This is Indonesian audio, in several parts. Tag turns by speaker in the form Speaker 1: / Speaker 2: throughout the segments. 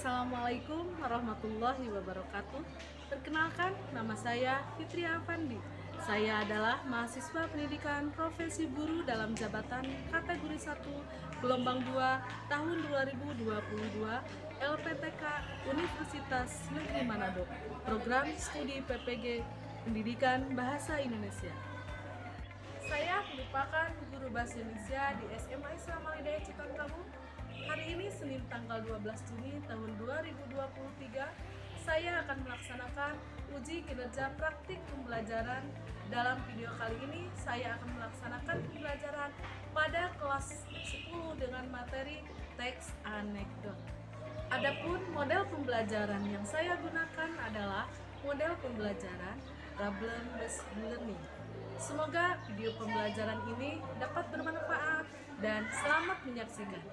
Speaker 1: Assalamualaikum warahmatullahi wabarakatuh. Perkenalkan, nama saya Fitri Afandi. Saya adalah mahasiswa pendidikan profesi guru dalam jabatan kategori 1 gelombang 2 tahun 2022 LPTK Universitas Negeri Manado, program studi PPG Pendidikan Bahasa Indonesia. Saya merupakan guru bahasa Indonesia di SMA Islam Al Hidayah Cikoneng. Hari ini Senin tanggal 12 Juni tahun 2023, saya akan melaksanakan uji kinerja praktik pembelajaran. Dalam video kali ini saya akan melaksanakan pembelajaran pada kelas 10 dengan materi teks anekdot. Adapun model pembelajaran yang saya gunakan adalah model pembelajaran problem-based learning. Semoga video pembelajaran ini dapat bermanfaat dan selamat menyaksikan.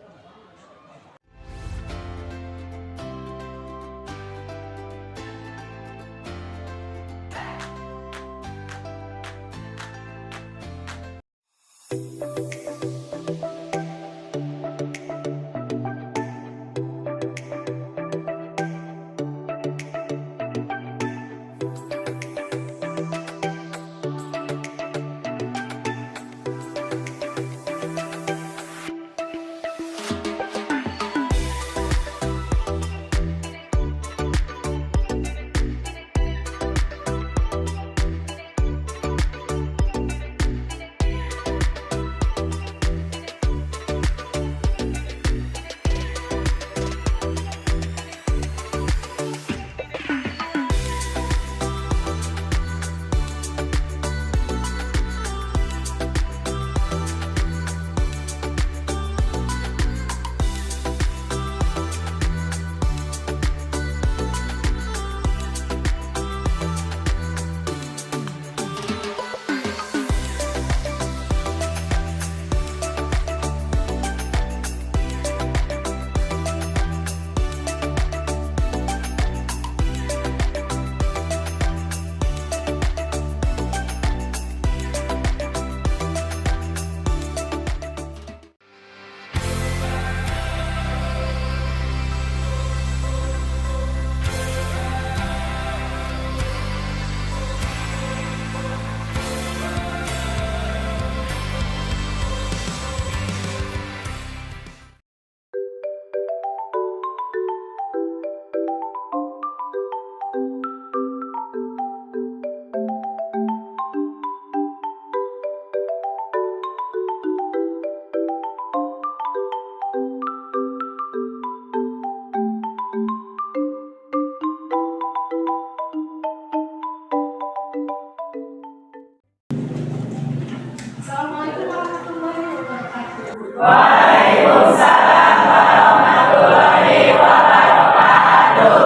Speaker 1: Assalamualaikum warahmatullahi wabarakatuh.
Speaker 2: Waalaikumsalam warahmatullahi wabarakatuh.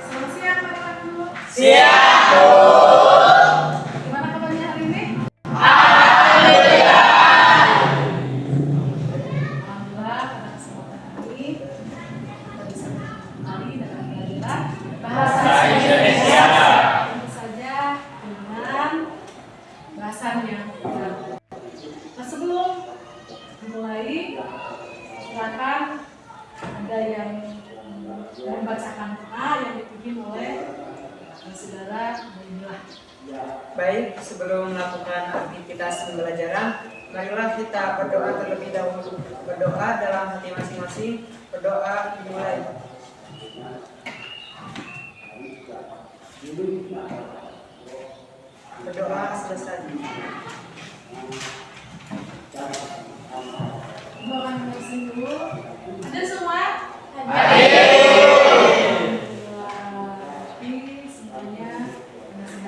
Speaker 1: Selamat siang Bapak Guru.
Speaker 2: Siap, Bu.
Speaker 1: Gimana kabarnya hari ini?
Speaker 2: Alhamdulillah.
Speaker 1: Alhamdulillah, pada kesempatan ini kita bisa kembali dengan pelajaran bahasa Indonesia. Tentu saja dengan bahasan yang baru. Nah, sebelum dimulai, silakan ada yang membacakan doa yang dipimpin oleh saudara Baimlah.
Speaker 3: Baik, sebelum melakukan aktivitas pembelajaran, marilah kita berdoa terlebih dahulu. Berdoa dalam hati masing-masing. Berdoa dimulai. Berdoa selesai.
Speaker 1: Doakan masing dulu. Ada semua? Ini semuanya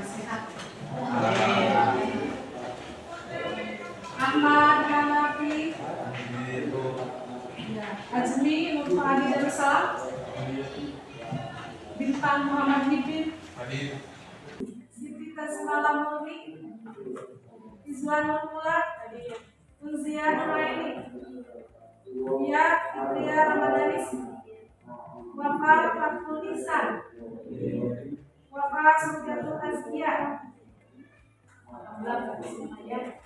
Speaker 1: sehat. Ahmad Hanafi, ya, Azmi Nur Adi Darussalam, Bintang Muhammad Hibin, Siti Tasmala Murni, Izwan Nurmula, Unzia Nuraini, Ya Fitria Ramadanis, Wafa Fatul Nisan, Wafa Sujatul Azkia. Alhamdulillah, semuanya.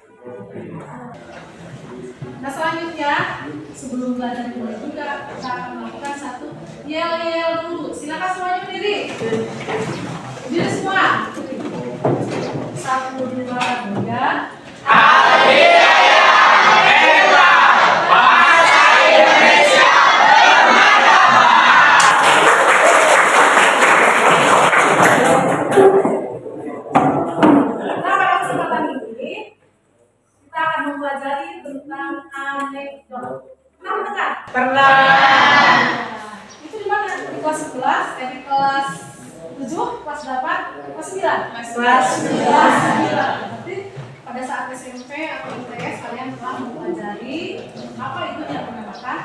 Speaker 1: Nah selanjutnya, sebelum belajar ini juga kita akan melakukan satu yel-yel dulu. Silakan semuanya berdiri. Berdiri semua. 1, 2, 3. Mempelajari tentang anekdot. Pernah mendengar?
Speaker 3: Pernah.
Speaker 1: Itu di mana? Di kelas 11, di kelas 7, kelas 8, kelas 9?
Speaker 3: Kelas
Speaker 1: 9. Berarti pada saat SMP atau ITS kalian telah mempelajari apa itu yang dinamakan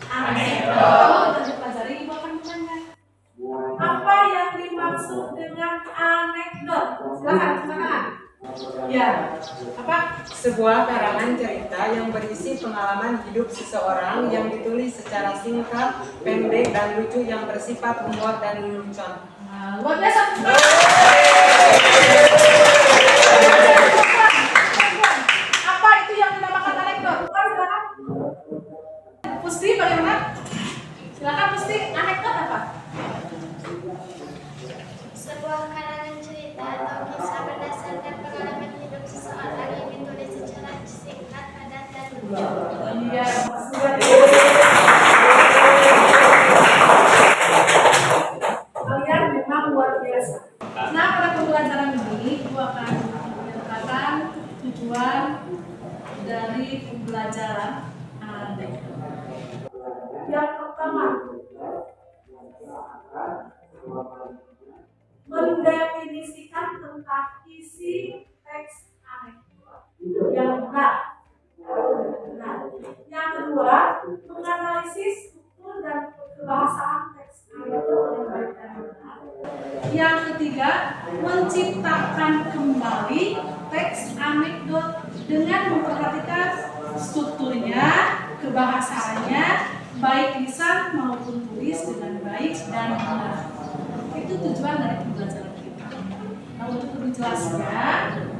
Speaker 1: anekdot dan dipelajari ibu akan bertanya. Apa yang dimaksud dengan anekdot? Silakan. Ya, apa?
Speaker 3: Sebuah karangan cerita yang berisi pengalaman hidup seseorang yang ditulis secara singkat, pendek, dan lucu yang bersifat humor dan lelucon.
Speaker 1: Nah, luar biasa. Apa itu yang dinamakan anekdot? Silakan. Pusti bagaimana? Silakan Pusti, anekdot apa?
Speaker 4: Sebuah karangan cerita atau kisah berdasarkan pengalaman hidup seseorang yang ditulis secara singkat, padat, dan lucu.
Speaker 1: Iya, kalian memang luar biasa. Nah, pada pembelajaran ini, Ibu akan menyatakan tujuan dari pembelajaran anekdot. Yang pertama, mendefinisikan tentang isi teks anekdot yang benar. Yang kedua, menganalisis struktur dan kebahasaan teks anekdot yang baik dan benar. Yang ketiga, menciptakan kembali teks anekdot dengan memperhatikan strukturnya, kebahasaannya, baik lisan maupun tulis dengan baik dan benar. Itu tujuan dari pembelajaran kita. Nah, untuk lebih jelasnya,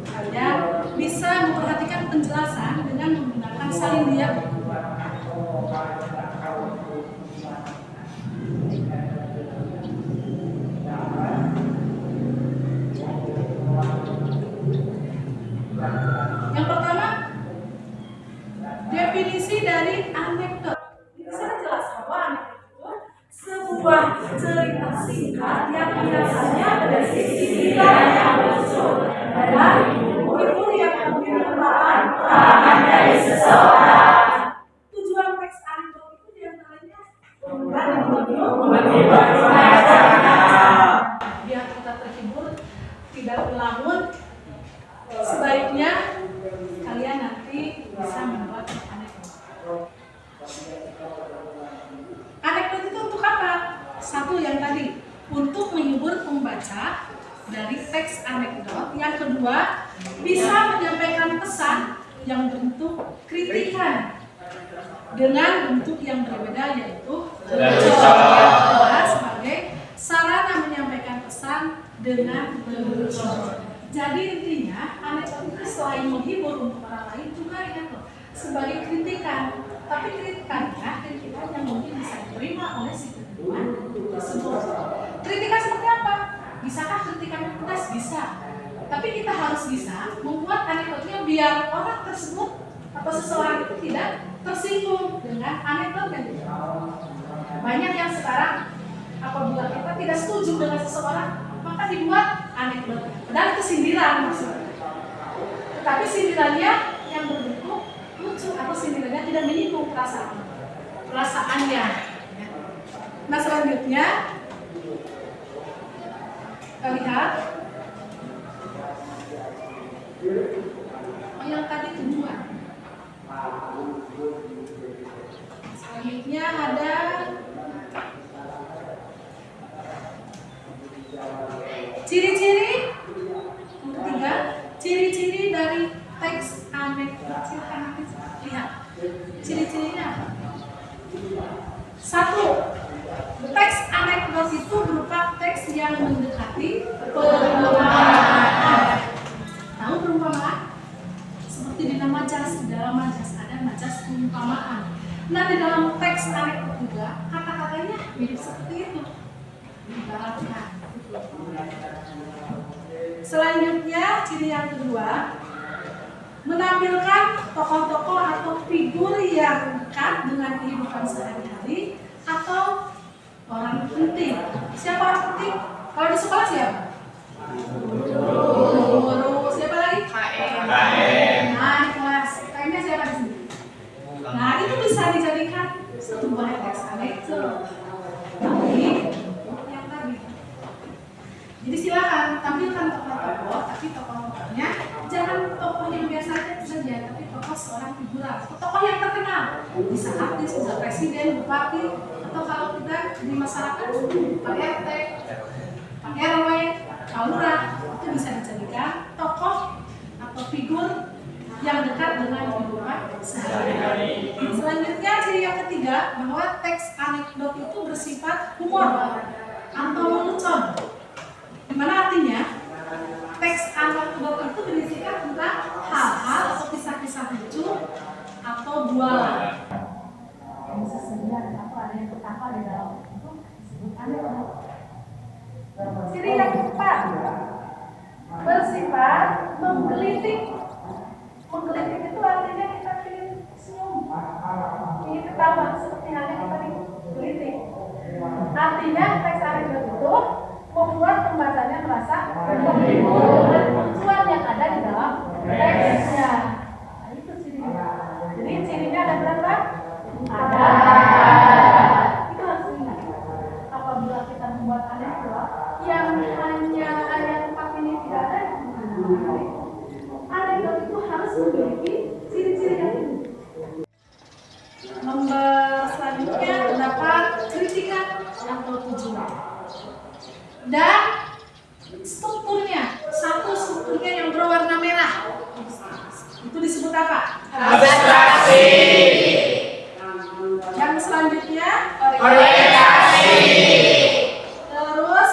Speaker 1: kalian bisa memperhatikan penjelasan dengan menggunakan salin dia. Yang pertama, definisi dari anekdot. Ini saya jelas bahwa anekdot itu sebuah cerita singkat yang biasanya berisi yang lucu dan menghibur yang memberikan pengalaman dari seseorang. Tujuan teks anekdot itu diantaranya menghibur biar kita terhibur, tidak melamun. Sebaiknya kalian nanti bisa membuat anekdot. Anekdot itu untuk apa? Satu yang tadi, untuk menghibur pembaca dari teks anekdot. Yang kedua, bisa menyampaikan pesan yang bentuk kritikan dengan bentuk yang berbeda, yaitu lelucon sebagai sarana menyampaikan pesan dengan lelucon. Jadi intinya anekdot itu selain menghibur untuk orang lain juga ingat loh sebagai kritikan. Tapi kritikan yang mungkin bisa diterima oleh si penerima tersebut. Kritikan seperti apa? Bisakah kritikan yang pedas? Bisa. Tapi kita harus bisa membuat anekdotnya biar orang tersebut atau seseorang itu tidak tersinggung dengan anekdot yang itu. Banyak yang sekarang apabila kita tidak setuju dengan seseorang, maka dibuat anekdot. Dan itu sindiran maksudnya. Tetapi sindirannya yang berbentuk lucu atau sindirannya tidak menyinggung perasaannya. Nah selanjutnya kita lihat yang tadi tujuan. Selanjutnya ada ciri-ciri. Yang ketiga, ciri-ciri dari teks anekdot. Silakan nanti lihat ciri-cirinya apa. Satu, teks anekdot itu berupa teks yang mendekati perumpamaan. Tahu perumpamaan? Seperti di dalam majas ada majas perumpamaan. ciri yang kedua, menampilkan tokoh-tokoh atau figur yang dekat dengan kehidupan sehari-hari atau orang penting. Siapa orang penting? Kalau di sekolah siapa? Guru. Siapa lagi? KM. Nah, di kelas. KM-nya siapa di sini? Nah, itu bisa dijadikan sebuah teks anekdot. Tapi yang tadi. Jadi silakan tampilkan tokoh-tokoh, tapi tokoh-tokohnya jangan tokoh yang biasa saja, tapi tokoh seorang figuran, tokoh yang terkenal. Bisa artis, bisa presiden, bupati, atau kalau kita di masyarakat Pak RT, Pak RW, Pak Lurah, itu bisa dijadikan tokoh atau figur yang dekat dengan kehidupan sehari-hari. Selanjutnya ciri yang ketiga, bahwa teks anekdot itu bersifat humor atau lelucon. Dimana artinya teks anekdot itu berisikan tentang hal-hal atau kisah-kisah lucu atau bualan. Bisa saja ada yang ketawa di dalam itu disebut anekdot. Ciri yang keempat, bersifat menggelitik. Menggelitik itu artinya kita ingin senyum, ingin ketawa seperti halnya kita digelitik. Artinya teks anekdot itu membuat pembacanya merasa terhibur dan tujuan yang ada di dalam teksnya. Nah, itu cirinya. Jadi cirinya ada berapa? Ada. Itu harus diingat. Apabila kita membuat anekdot yang hanya ayat 4 ini tidak ada, anekdot itu harus memiliki ciri-ciri yang ini. Nomor selanjutnya terdapat kritikan atau tujuan. Dan strukturnya, satu strukturnya yang berwarna merah, itu disebut apa?
Speaker 2: Abstraksi.
Speaker 1: Yang selanjutnya
Speaker 2: Orientasi.
Speaker 1: Terus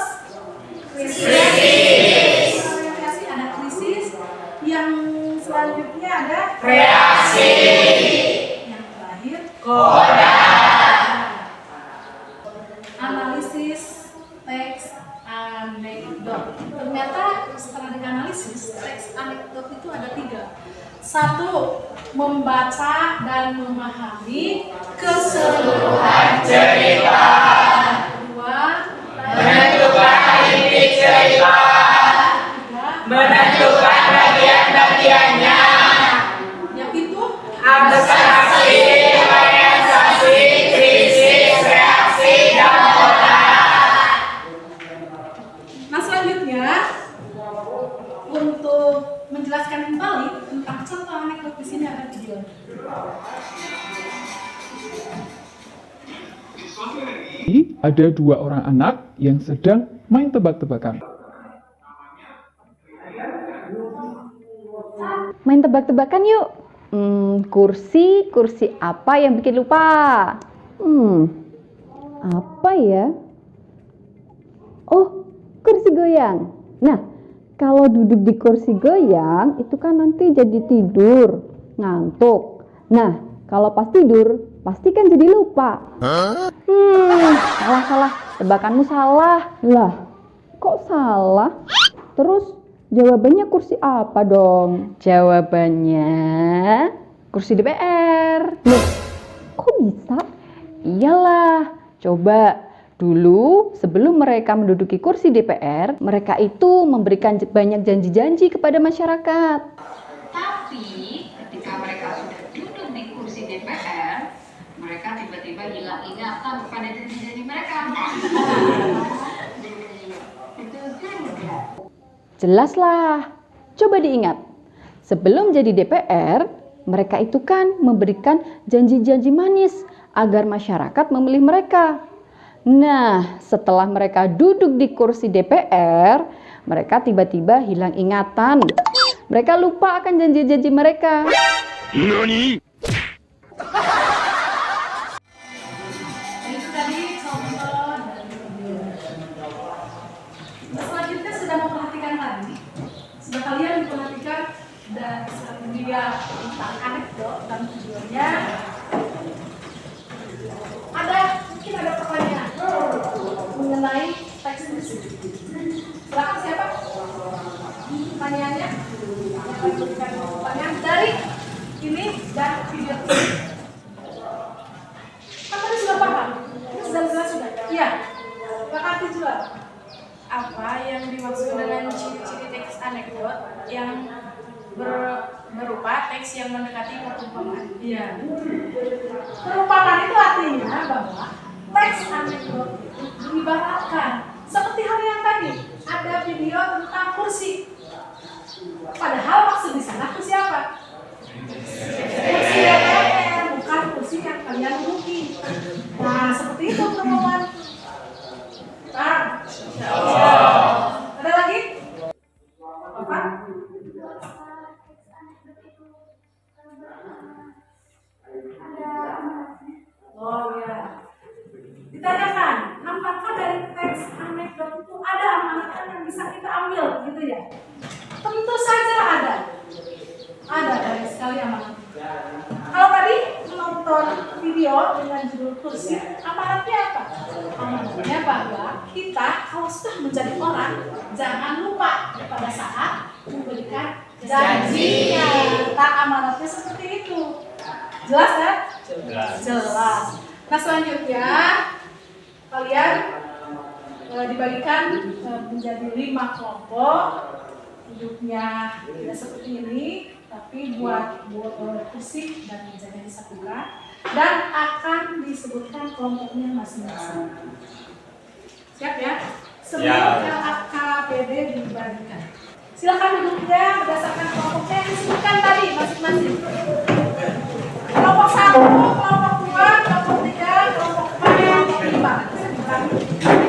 Speaker 1: krisis. Orientasi ada krisis. Yang selanjutnya ada
Speaker 2: Reaksi.
Speaker 1: Yang terakhir
Speaker 2: Koda.
Speaker 1: analisis teks anekdot. Ternyata setelah dianalisis, teks anekdot itu ada 3. 1. Membaca dan memahami keseluruhan
Speaker 2: Cerita.
Speaker 1: 2.
Speaker 2: Menentukan inti cerita.
Speaker 1: 3.
Speaker 2: Menentukan bagian-bagiannya.
Speaker 1: Yang itu
Speaker 2: Abstraksi, orientasi, krisis, reaksi, dan koda.
Speaker 1: Nah, selanjutnya untuk menjelaskan kembali tentang contoh anekdot di sini ada video.
Speaker 5: Ada 2 orang anak yang sedang main tebak-tebakan.
Speaker 6: Main tebak-tebakan yuk. Kursi apa yang bikin lupa? Apa ya? Oh, kursi goyang. Nah, kalau duduk di kursi goyang, itu kan nanti jadi tidur, ngantuk. Nah, kalau pas tidur, pasti kan jadi lupa. Salah. Tebakanmu salah. Lah, kok salah? Terus jawabannya kursi apa dong? Jawabannya kursi DPR. Loh, kok bisa? Iyalah, coba dulu sebelum mereka menduduki kursi DPR, mereka itu memberikan banyak janji-janji kepada masyarakat.
Speaker 7: Tapi ketika mereka sudah duduk di kursi DPR, mereka tiba-tiba hilang ingatan kepada janji-janji mereka.
Speaker 6: Jelaslah. Coba diingat. Sebelum jadi DPR, mereka itu kan memberikan janji-janji manis agar masyarakat memilih mereka. Nah, setelah mereka duduk di kursi DPR, mereka tiba-tiba hilang ingatan. Mereka lupa akan janji-janji mereka.
Speaker 1: Itu tadi contoh dari video. Selanjutnya sudah memperhatikan tadi, sudah kalian memperhatikan dari dia tentang anekdot dan tujuannya. Mungkin ada pertanyaan mengenai teks ini. Silakan siapa? pertanyaannya. Pertanyaan dari ini dan video ini. Kan tadi sudah paham? Ini sudah jelas sudah? Iya. Pak Karti juga. Apa yang dimaksud dengan ciri-ciri teks anekdot yang berupa teks yang mendekati perumpamaan? Iya. Perumpamaan itu artinya bahwa teks anekdot diibaratkan seperti hal yang tadi ada video tentang kursi. Padahal maksud di sana kursi apa? Kursi DPR, bukan kursi yang kalian duduki. Nah, seperti itu perumpamaan. Nah, ada lagi? Apa? Oh ya. Ditanyakan, apakah dari teks anekdot itu ada amanatan yang bisa kita ambil, gitu ya? Tentu saja ada. Ada banyak sekali amanat. Kalau tadi menonton video dengan judul kursi, amanatnya apa? Amanatnya bahwa kita kalau sudah menjadi orang, jangan lupa pada saat memberikan janjinya. Tak amanatnya seperti itu. Jelas kan? Jelas. Nah selanjutnya kalian dibagikan menjadi 5 kelompok. Duduknya tidak seperti ini, tapi buat kursi dan mejanya disatukan dan akan disebutkan kelompoknya masing-masing. Siap ya? Sebelum KKPD dibagikan. Silakan duduknya berdasarkan kelompoknya yang disebutkan tadi masing-masing. Kelompok 1, kelompok 2, kelompok 3, kelompok 4, kelompok 5.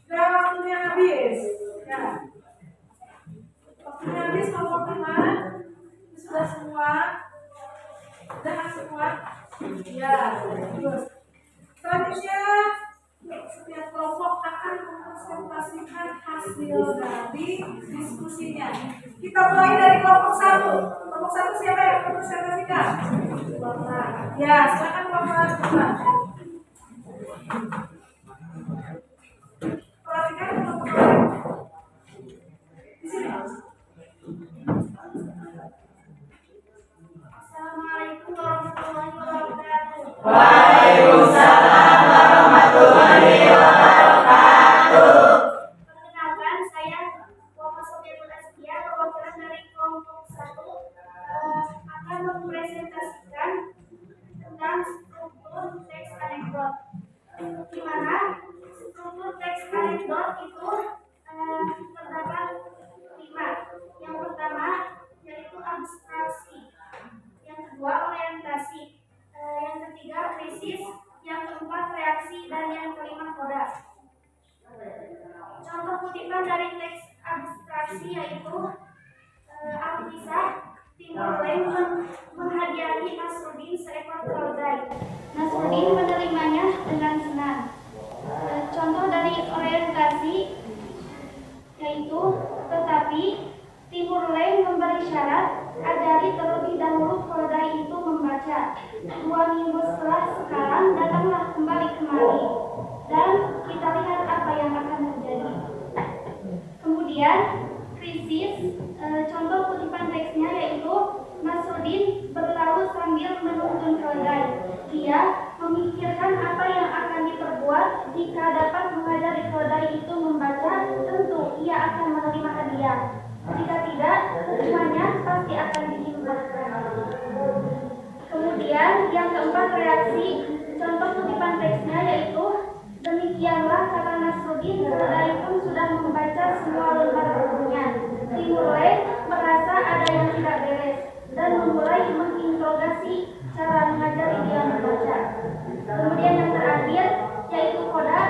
Speaker 1: Sudah waktunya habis. Ya. Waktunya habis kelompok 5. Sudah semua. semua? Ya, bagus. Selanjutnya, setiap kelompok akan mempresentasikan hasil dari diskusinya. Kita mulai dari kelompok 1. Kelompok 1 siapa yang mempresentasikan? Bapak. Ya, silakan Bapak. Perhatikan kelompok lain. Di sini.
Speaker 4: Assalamualaikum warahmatullahi wabarakatuh.
Speaker 2: Waalaikumsalam warahmatullahi wabarakatuh.
Speaker 4: Perkenalkan, saya Muhammad Sofiatul Askia, perwakilan dari kelompok 1, akan mempresentasikan tentang struktur teks anekdot. Di mana struktur teks anekdot itu terdapat 5. Yang pertama yaitu abstraksi, yang kedua orientasi, yang ketiga krisis, yang keempat reaksi, dan yang kelima koda. Contoh kutipan dari teks abstraksi yaitu Al-Kisah Timur Leng menghadiahi Nasruddin seekor keledai. Nasruddin menerimanya dengan senang. Contoh dari orientasi yaitu tetapi Timur Leng memberi syarat ajari terlebih dahulu keledai itu membaca. 2 minggu setelah sekarang datanglah kembali kemari dan kita lihat apa yang akan terjadi. Kemudian krisis, contoh kutipan teksnya yaitu Nasruddin berlalu sambil menuntun keledai. Ia memikirkan apa yang akan diperbuat jika dapat mengajari keledai itu membaca. Tentu ia akan menerima hadiah. Jika tidak, hukumannya pasti akan dihilangkan. Kemudian yang keempat reaksi, contoh kutipan teksnya yaitu demikianlah kata Nasruddin, keledai pun sudah membaca semua lembar bukunya. Timur Leng merasa ada yang tidak beres dan memulai menginterogasi cara mengajari dia membaca. Kemudian yang terakhir yaitu koda,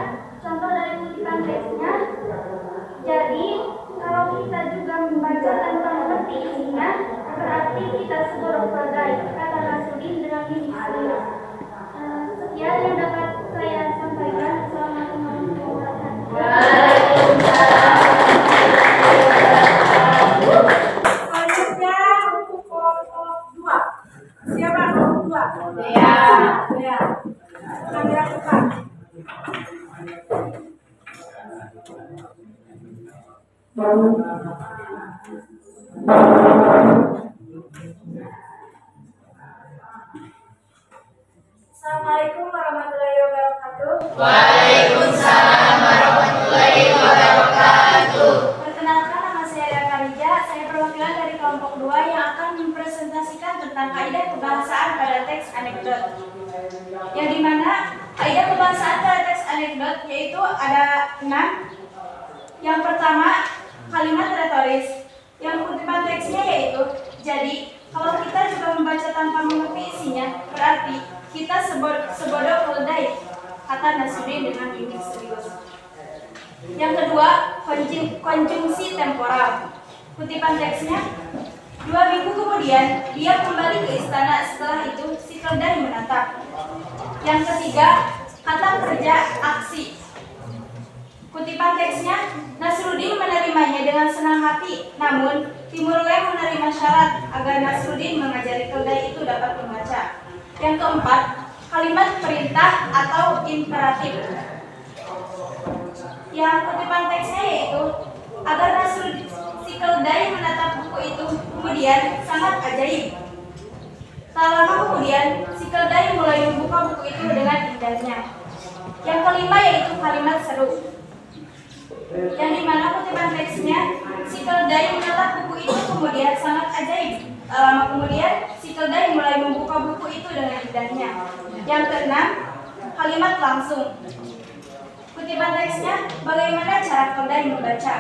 Speaker 4: contoh dari kutipan teksnya. Jadi kalau kita juga membaca tanpa mengerti isinya, berarti kita seburuk keledai, kata Nasruddin dengan mimik serius. Sekian yang dapat saya sampaikan. Assalamualaikum warahmatullahi wabarakatuh.
Speaker 1: Selanjutnya untuk kelompok 2. Siapa kelompok 2? Ya. Kamera depan. Assalamualaikum warahmatullahi wabarakatuh.
Speaker 2: Waalaikumsalam warahmatullahi wabarakatuh.
Speaker 4: Perkenalkan, nama saya Raka Rija. Saya perwakilan dari kelompok 2 yang akan mempresentasikan tentang kaidah kebahasaan pada teks anekdot. Yang dimana kaidah kebahasaan pada teks anekdot yaitu ada 6. Yang pertama, kalimat retoris. Yang kutipan teksnya yaitu, jadi kalau kita juga membaca tanpa mengerti isinya, berarti kita sebodoh keledai, kata Nasruddin dengan mimik serius. Yang kedua, konjungsi temporal. Kutipan teksnya, 2 minggu kemudian dia kembali ke istana, setelah itu si keledai menatap. Yang ketiga, kata kerja aksi. Kutipan teksnya, Nasruddin menerimanya dengan senang hati, namun Timur Leng menerima syarat agar Nasruddin mengajari keledai itu dapat membaca. Yang keempat, kalimat perintah atau imperatif. Yang kutipan teksnya yaitu, agar Nasruddin si keledai menatap buku itu, kemudian sangat ajaib. Tak lama kemudian, si keledai mulai membuka buku itu dengan indahnya. Yang kelima yaitu kalimat seru. Yang dimana kutipan teksnya, si keledai menatap buku itu kemudian sangat ajaib. Tak lama kemudian, si keledai mulai membuka buku itu dengan indahnya. Yang keenam, kalimat langsung. Kutipan teksnya, bagaimana cara keledai membaca.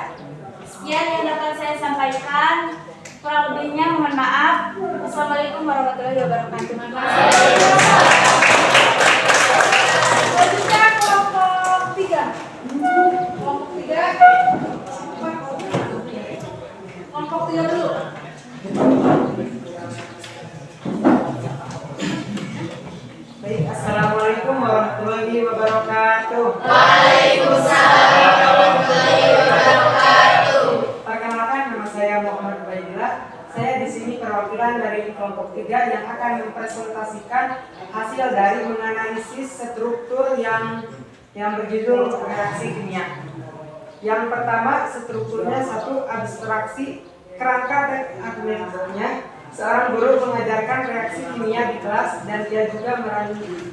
Speaker 4: Sekian yang dapat saya sampaikan. Kurang lebihnya mohon maaf. Wassalamualaikum warahmatullahi wabarakatuh.
Speaker 1: Selanjutnya kelompok 3. Kelompok 3. Kelompok 3 dulu.
Speaker 3: warahmatullahi wabarakatuh.
Speaker 2: Waalaikumsalam warahmatullahi wabarakatuh.
Speaker 3: Perkenalkan, nama saya Muhammad Ubaidillah. Saya di sini perwakilan dari kelompok 3 yang akan mempresentasikan hasil dari menganalisis struktur yang berjudul reaksi kimia. Yang pertama, strukturnya satu, abstraksi kerangka teks akademiknya. Seorang guru mengajarkan reaksi kimia di kelas dan dia juga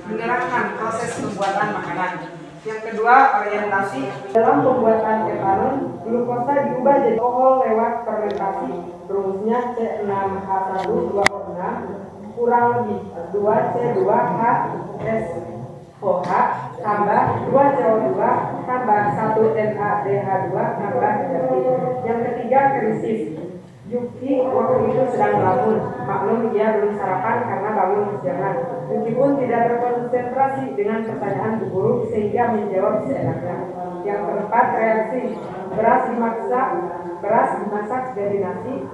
Speaker 3: menerangkan proses pembuatan makanan. Yang kedua, orientasi. Dalam pembuatan etanol, glukosa diubah jadi alkohol lewat fermentasi. Rumusnya C6H1 kurang lebih 2C2H2SOH tambah 2CO2 tambah 1NaDH2 tambah negatif. Yang ketiga, krisis. Yuki waktu itu sedang melamun. Maklum dia belum sarapan karena bangun kesiangan. Yuki pun tidak terkonsentrasi dengan pertanyaan bu guru sehingga menjawab seenaknya. Yang keempat, reaksi. Beras dimasak jadi nasi.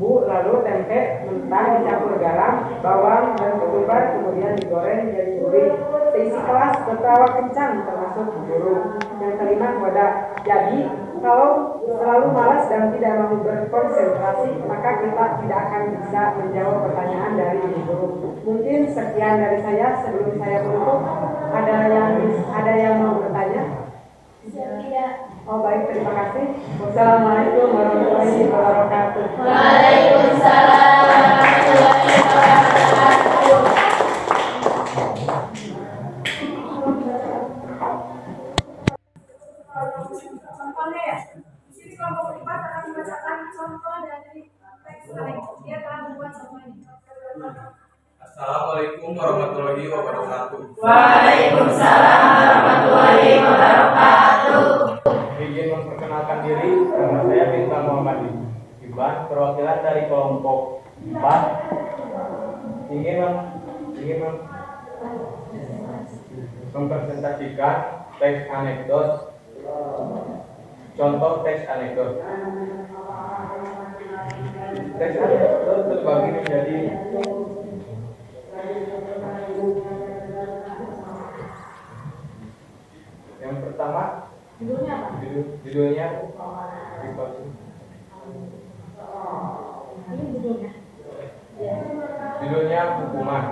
Speaker 3: Bu, lalu tempe mentah dicampur garam, bawang dan ketumbar kemudian digoreng jadi gurih. Seisi kelas tertawa kencang termasuk bu guru. Yang kelima, koda. Jadi kalau selalu malas dan tidak mau berkonsentrasi, maka kita tidak akan bisa menjawab pertanyaan dari bu guru. Mungkin sekian dari saya. Sebelum saya menutup, ada yang mau bertanya?
Speaker 4: Tidak.
Speaker 3: Oh baik, terima kasih. Wassalamualaikum warahmatullahi wabarakatuh.
Speaker 2: Waalaikumsalam warahmatullahi wabarakatuh.
Speaker 4: Contohnya ya, di sini kelompok 4 akan membacakan contoh dari teks anekdot. Dia telah membuat contoh ini.
Speaker 8: Assalamualaikum warahmatullahi wabarakatuh.
Speaker 2: Waalaikumsalam warahmatullahi wabarakatuh.
Speaker 9: Izin memperkenalkan diri, nama saya Bintang Muhammad Iban, perwakilan dari kelompok 4. Ingin mempresentasikan teks anekdot. Contoh teks anekdot. Teks anekdot terbagi menjadi yang pertama, judulnya hukuman.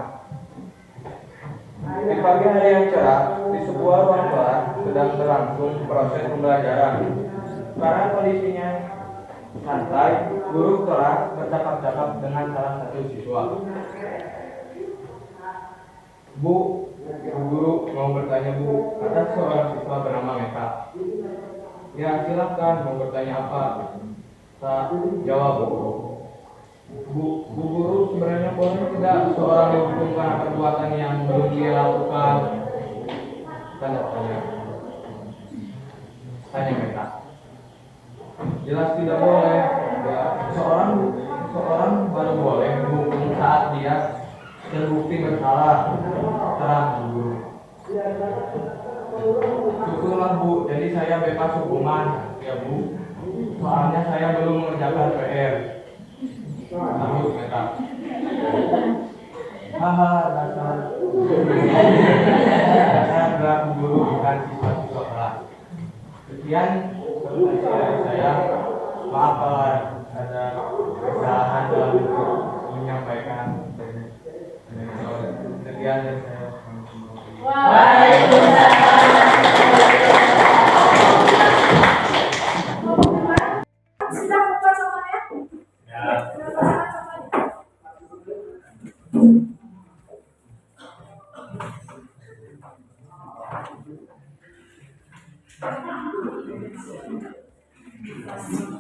Speaker 9: Di pagi hari yang cerah, di sebuah ruang kelas sedang berlangsung proses pembelajaran. Karena kondisinya santai, guru telah bercakap-cakap dengan salah satu siswa. Bu guru mau bertanya bu, ada seorang siswa bernama Meta. Ya silakan, mau bertanya apa? Jawab bu guru, sebenarnya boleh tidak seorang dihukum karena perbuatan yang belum dia lakukan? Tanda tanya Meta. Jelas tidak boleh. Ya, seorang baru boleh dihukum saat dia terbukti bersalah. Terang guru. Syukurlah bu, jadi saya bebas hukuman ya bu. Soalnya saya belum mengerjakan PR. Sambut Meta. Haha, dasar berat guru bukan siswa-siswa kelas. Sekian dari saya. Maaf kalau ada kesalahan dalam menyampaikan. Sekian dari saya.
Speaker 4: Sudah membuat contohnya?
Speaker 8: Ya.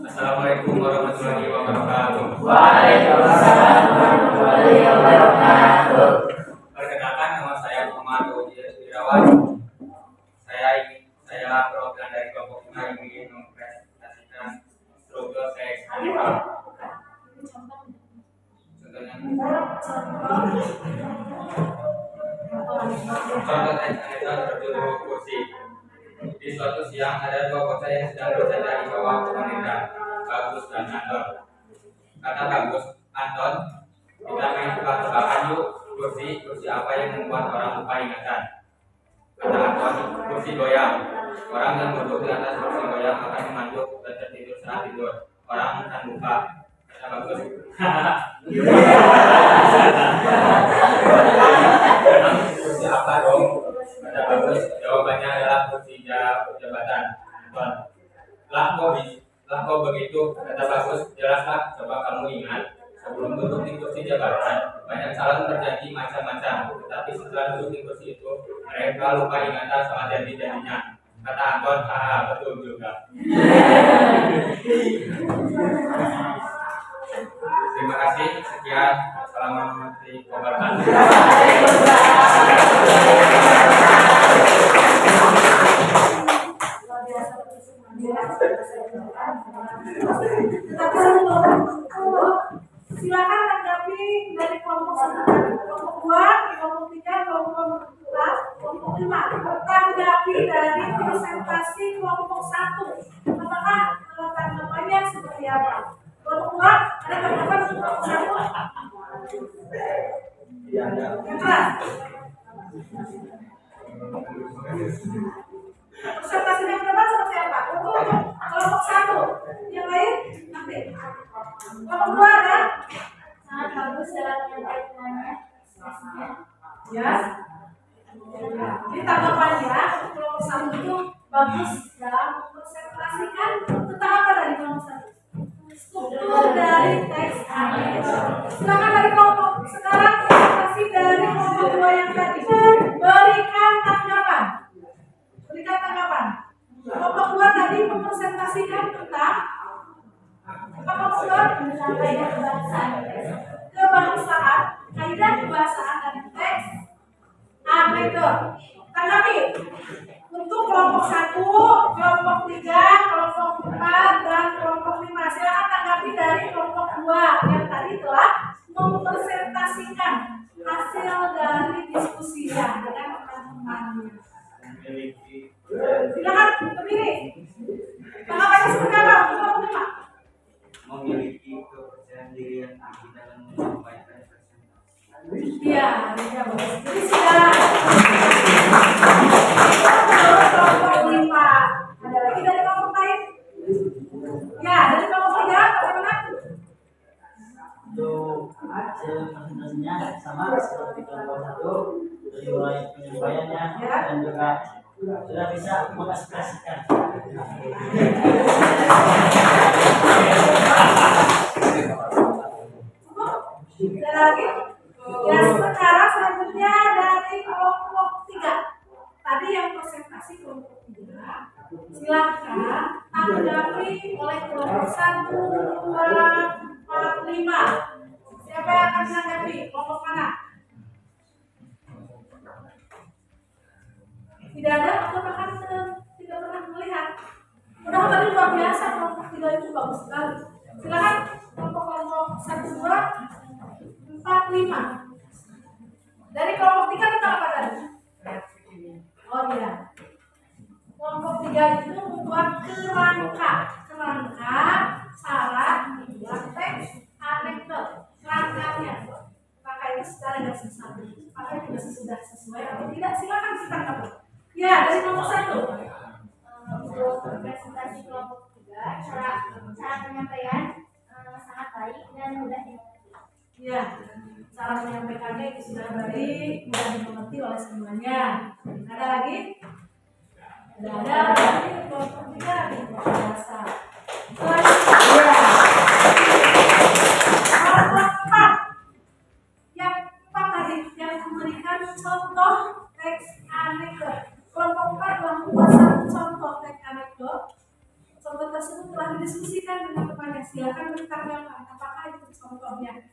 Speaker 8: Assalamualaikum warahmatullahi wabarakatuh.
Speaker 2: Waalaikumsalam warahmatullahi wabarakatuh.
Speaker 8: Perkenalkan, nama saya Muhammad Irawan. Saya perwakilan dari kelompok 5 yang ingin mempresentasikan struktur teks anekdot. Contohnya, contoh teks anekdot berjudul kursi. Di suatu siang ada dua bocah yang sedang bercanda di bawah pohon rindang, Bagus dan Anton. Kata Bagus, Anton, kita main tebak-tebakan yuk. Kursi apa yang membuat orang lupa ingatan? Kata Anton, kursi goyang. Orang yang duduk di atas kursi goyang akan mengantuk dan tertidur saat tidur. Orang akan lupa. Kata Bagus. Kursi apa dong? Kata Bagus. Jawabannya adalah kursi jabatan. Anton. Lah kok begitu? Kata Bagus. Jelaslah, coba kamu ingat. Sebelum duduk di kursi jabatan, banyak calon berjanji macam-macam. Tetapi setelah duduk di kursi itu, mereka lupa ingatan soal janji-janjinya. Kata Anton, betul juga. Terima kasih. Sekian. Assalamualaikum warahmatullahi
Speaker 1: Silakan tanggapi dari kelompok 1, kelompok 2, kelompok 3, kelompok 4, kelompok 5. Tanggapi dari presentasi kelompok 1. Apakah tanggapannya seperti apa? Kelompok 2, ada tanggapan untuk kelompok 1? Yang keras. Presentasi yang pertama seperti apa? Untuk kelompok 1. Yang lain nanti. Kelompok 2 ada?
Speaker 4: Sangat bagus dalam penyampaiannya.
Speaker 1: Ya. Jadi tanggapannya kelompok 1 itu bagus dalam mempresentasikan tentang apa dari kelompok 1? Struktur dari teks animation. Silakan dari kelompok sekarang presentasi dari kelompok 2 yang tadi. Berikan tanggapan. Kelompok 2 tadi mempresentasikan tentang kaidah kebahasaan dan teks anekdot. Tanggapi untuk kelompok 1, kelompok 3, kelompok 4, dan kelompok 5. Silakan tanggapi dari kelompok 2 yang tadi telah mempresentasikan hasil dari diskusinya dengan teman-temannya. Silakan berdiri. Tanggapannya seperti apa untuk kelompok 5?
Speaker 3: Memiliki kepercayaan diri yang tinggi dalam menyampaikan presentasi.
Speaker 1: Iya, jadi sudah kelompok 5. Ada lagi dari kelompok lain? Ya, dari kelompok 3 bagaimana?
Speaker 2: Untuk presentasinya sama seperti kelompok 1, dari mulai penyampaiannya dan juga sudah bisa mengekspresikan.
Speaker 1: Ada lagi? Ya, sekarang selanjutnya dari kelompok 3. Tadi yang presentasi kelompok 3. Silakan tanggapi oleh kelompok 1, 2, 4, 5. Siapa yang akan menanggapi? Kelompok mana? Tidak ada atau bahkan tidak pernah melihat. Mudah tadi luar biasa kelompok 3 itu bagus sekali. Silakan kelompok 1, 2, 4, 5. Dari kelompok 3 tentang apa tadi? Oh iya. Kelompok 3 itu membuat kerangka syarat membuat teks anekdot. Kerangkanya. Maka itu secara garis besar. Maka itu sudah sesuai atau tidak? Silakan ditanggapi. Ya, dari kelompok 1.
Speaker 4: Untuk presentasi kelompok 3, cara penyampaian sangat baik dan mudah dimengerti.
Speaker 1: Ya, cara menyampaikannya itu sudah baik, mudah dimengerti oleh semuanya. Ada lagi? Tidak ada. Berarti kelompok 3 di kelompok bahasa. Selanjutnya, kelompok 4. Yang 4 tadi yang memberikan contoh teks anekdot. Kelompok 4 telah membuat satu contoh teks anekdot. Contoh tersebut telah didiskusikan dengan temannya. Silakan bertanggapan apakah itu contohnya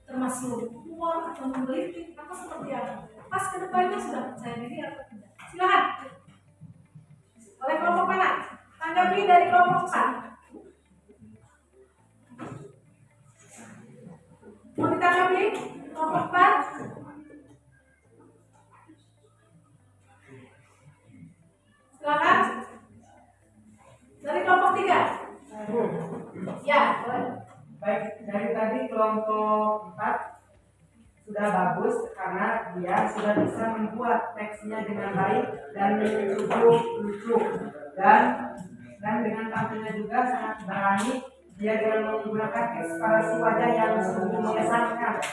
Speaker 1: termasuk humor atau menggelitik atau seperti apa. Pas kedepannya sudah percaya diri atau tidak. Silakan. Oleh kelompok mana? Tanggapi dari kelompok 4. Mau ditanggapi kelompok 4? Silakan. Dari kelompok 3. Ya, boleh.
Speaker 3: Baik, dari tadi kelompok 4 sudah bagus. karena dia sudah bisa membuat teksnya dengan baik dan lucu dan dengan tampilnya juga sangat berani. Dia dengan menggunakan ekspresi wajah yang sungguh mengesankan.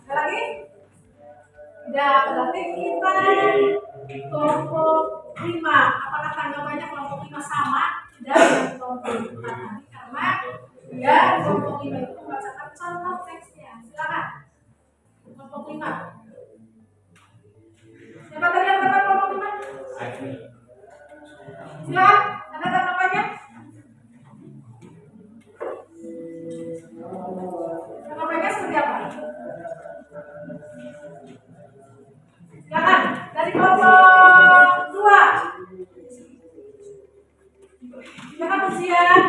Speaker 1: Lagi? Ya, berarti kita kelompok 5. Apakah tanggapannya kelompok 5 sama? Tidak dengan kelompok 4 tadi, karena dia kelompok 5 itu membacakan contoh teksnya. Silakan. Kelompok 5. Siapa tadi yang kata kelompok 5? Silakan. Ada tanggapannya? Tanggapannya seperti apa? Silakan. Dari kelompok 2. Silakan ujian.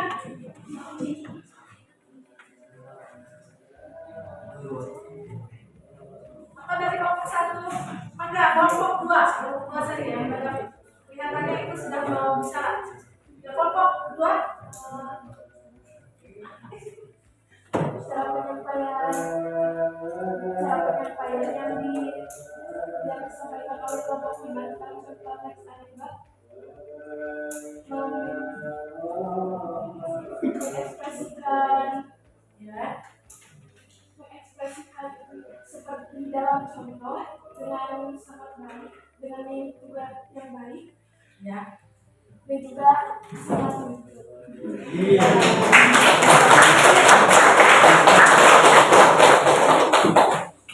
Speaker 1: Apa dari kelompok 1? Enggak, kelompok 2. Kelompok 2 saja yang kelihatannya itu sudah mau bicara. Ya, kelompok 2.
Speaker 4: Cara penyampaian yang disampaikan oleh kelompok 5 tentang contoh teks anekdot mengekspresikan seperti dalam contoh dengan sangat baik, dengan yang juga yang baik,
Speaker 1: Ya.
Speaker 4: dan juga sangat lucu.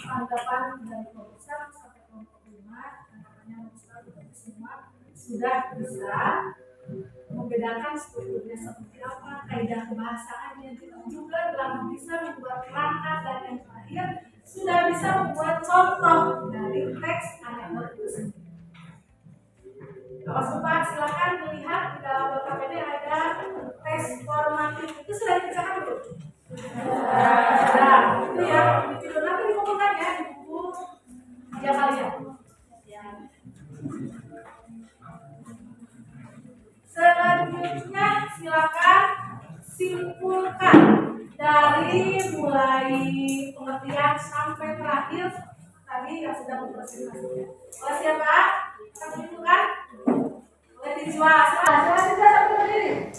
Speaker 1: Tanggapan dari kelompok 1 sampai kelompok 5, tanggapannya semua sudah bisa membedakan strukturnya seperti apa, kaidah kebahasaannya, juga telah bisa membuat kerangka, dan yang terakhir sudah bisa membuat contoh dari teks anekdot itu sendiri. Bapak Sumpah, silakan melihat di dalam LKPD ada tes formatif. Itu sudah dikerjakan belum? Sudah. Itu ya, di video nanti dikumpulkan ya di buku kerja kalian. Selanjutnya silakan simpulkan dari mulai pengertian sampai terakhir tadi yang sudah mempresentasikan. Oleh siapa? Kita simpulkan. Oleh Tijwa. Silakan sampai berdiri.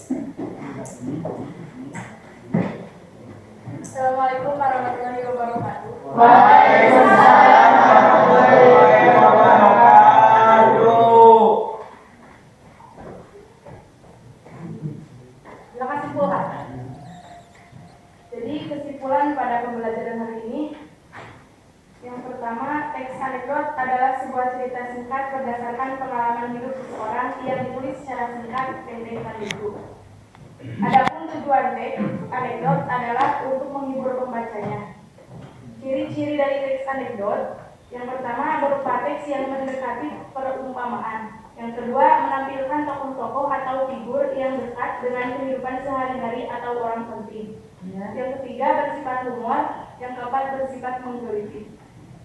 Speaker 4: Assalamualaikum warahmatullahi wabarakatuh.
Speaker 3: Waalaikumsalam warahmatullahi wabarakatuh.
Speaker 4: Silakan simpulkan. Jadi kesimpulan pada pembelajaran hari ini, yang pertama, teks anekdot adalah sebuah cerita singkat berdasarkan pengalaman hidup seseorang yang ditulis secara singkat, pendek, dan lucu. Adapun tujuan teks anekdot adalah untuk menghibur pembacanya. Ciri-ciri dari teks anekdot, yang pertama berupa teks yang mendekati perumpamaan. Yang kedua, menampilkan tokoh-tokoh atau figur yang dekat dengan kehidupan sehari-hari atau orang penting. Yang ketiga, bersifat humor. Yang keempat, bersifat menggelitik.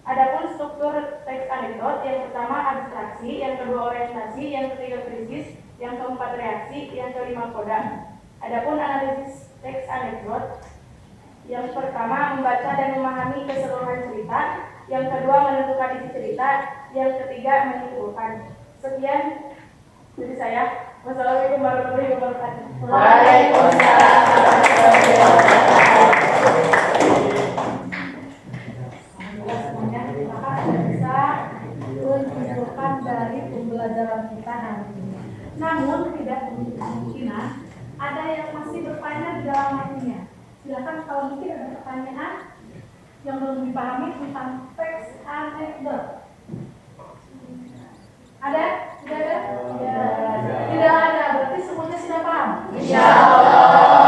Speaker 4: Adapun struktur teks anekdot, yang pertama abstraksi, yang kedua orientasi, yang ketiga krisis, yang keempat reaksi, yang kelima koda. Adapun analisis teks anekdot, yang pertama membaca dan memahami keseluruhan cerita, yang kedua menentukan isi cerita, yang ketiga menyimpulkan. Sekian dari saya. Wassalamualaikum warahmatullahi wabarakatuh.
Speaker 3: Waalaikumsalam warahmatullahi wabarakatuh.
Speaker 1: Bisa menyimpulkan dari pembelajaran kita hari ini. Namun tidak menutup kemungkinan ada yang masih bertanya di dalam hatinya. Silakan kalau mungkin ada pertanyaan yang belum dipahami tentang teks anekdot. Ada? Tidak ada? Tidak ada. Berarti semuanya sudah paham? Insyaallah.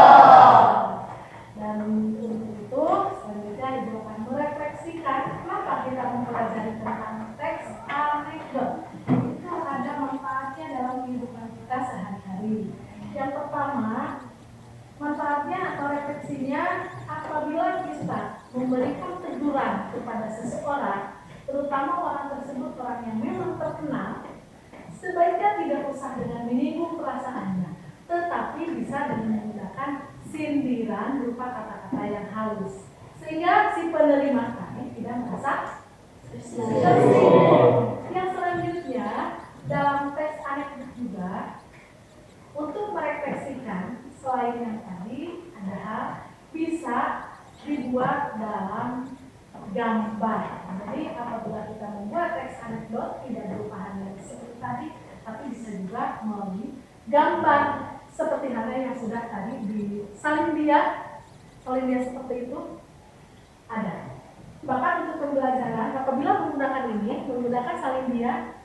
Speaker 1: Dan untuk itu selanjutnya Ibu akan merefleksikan kenapa kita mempelajari tentang teks anekdot. Itu ada manfaatnya dalam kehidupan kita sehari-hari. Yang pertama, manfaatnya atau refleksinya apabila kita memberikan teguran kepada seseorang, terutama orang tersebut orang yang memang terkenal, sebaiknya tidak usah dengan menyinggung perasaannya, tetapi bisa dengan berupa kata-kata yang halus, sehingga si penerima kami tidak merasa tersinggung. Yang selanjutnya dalam tes anekdot juga untuk merefleksikan selain yang tadi ada hal bisa dibuat dalam gambar. Jadi apabila kita membuat teks anekdot tidak berupa hanya seperti tadi, tapi bisa juga melalui gambar seperti halnya yang sudah tadi di salin dia seperti itu ada. Bahkan untuk pembelajaran apabila menggunakan salin dia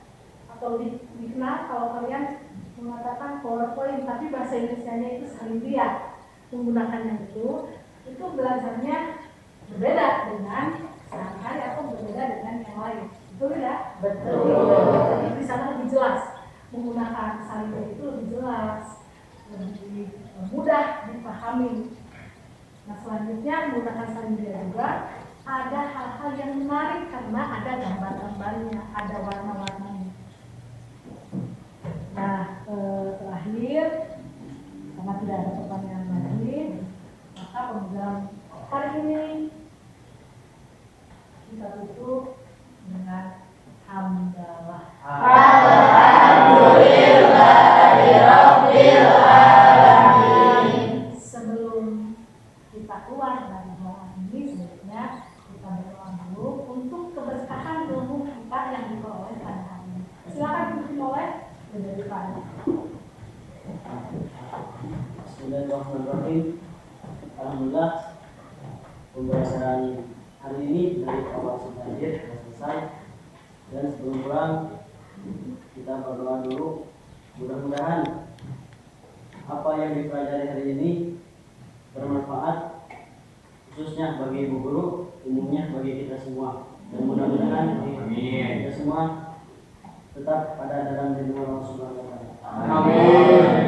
Speaker 1: atau dikenal kalau kalian mengatakan PowerPoint tapi bahasa Indonesianya itu salin dia, menggunakannya itu belajarnya berbeda dengan sehari-hari atau berbeda dengan yang lain. Betul ya? Betul. Jadi di sana lebih jelas menggunakan salin dia itu lebih jelas, lebih mudah dipahami. Nah selanjutnya menggunakan salin dia juga ada hal-hal yang menarik karena ada gambar-gambarnya, ada warna-warnanya. Nah terakhir karena tidak ada pertanyaan lagi, maka pembelajaran hari ini kita tutup dengan hamdalah. Sebelum kita keluar dari doa ini, sebenarnya kita berdoa dulu untuk keberkahan ilmu kita yang diperoleh pada hari ini. Silakan dimulai dari Pak.
Speaker 2: Bismillahirrahmanirrahim. Alhamdulillah pembelajaran hari ini dari awal sampai akhir sudah selesai. Dan sebelum pulang kita berdoa dulu. Mudah-mudahan apa yang dipelajari hari ini bermanfaat khususnya bagi ibu guru, umumnya bagi kita semua. Dan mudah-mudahan kita semua tetap pada dalam lindungan Allah Subhanahu wa taala. Amin.